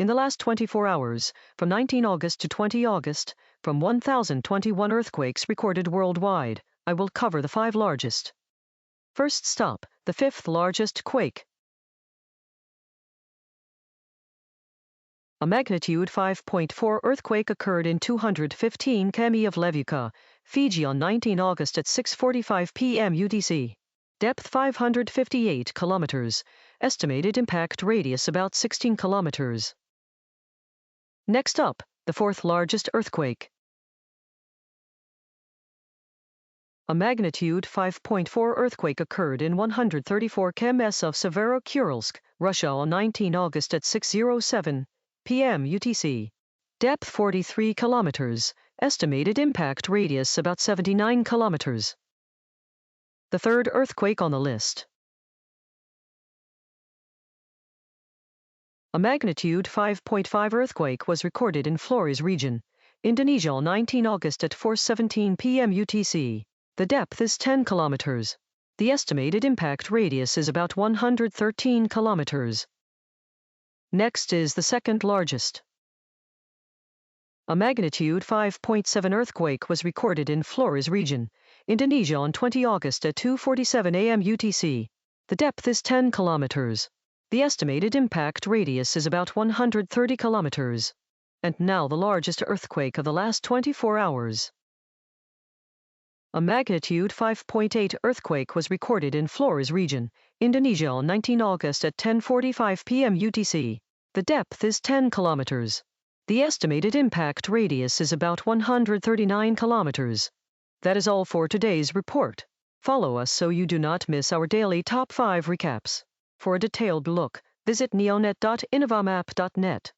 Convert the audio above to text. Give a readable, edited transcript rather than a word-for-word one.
In the last 24 hours, from 19 August to 20 August, from 1,021 earthquakes recorded worldwide, I will cover the 5 largest. First stop, the 5th largest quake. A magnitude 5.4 earthquake occurred in 215 km of Levuka, Fiji on 19 August at 6:45 p.m. UTC. Depth 558 kilometers. Estimated impact radius about 16 kilometers. Next up, the 4th largest earthquake. A magnitude 5.4 earthquake occurred in 134 km of Severokurilsk, Russia on 19 August at 6:07 p.m. UTC. Depth 43 kilometers. Estimated impact radius about 79 kilometers. The 3rd earthquake on the list. A magnitude 5.5 earthquake was recorded in Flores region, Indonesia on 19 August at 4:17 p.m. UTC. The depth is 10 kilometers. The estimated impact radius is about 113 kilometers. Next is the 2nd largest. A magnitude 5.7 earthquake was recorded in Flores region, Indonesia on 20 August at 2:47 a.m. UTC. The depth is 10 kilometers. The estimated impact radius is about 130 kilometers. And now the largest earthquake of the last 24 hours. A magnitude 5.8 earthquake was recorded in Flores region, Indonesia on 19 August at 10:45 p.m. UTC. The depth is 10 kilometers. The estimated impact radius is about 139 kilometers. That is all for today's report. Follow us so you do not miss our daily top 5 recaps. For a detailed look, visit neonet.innovamap.net.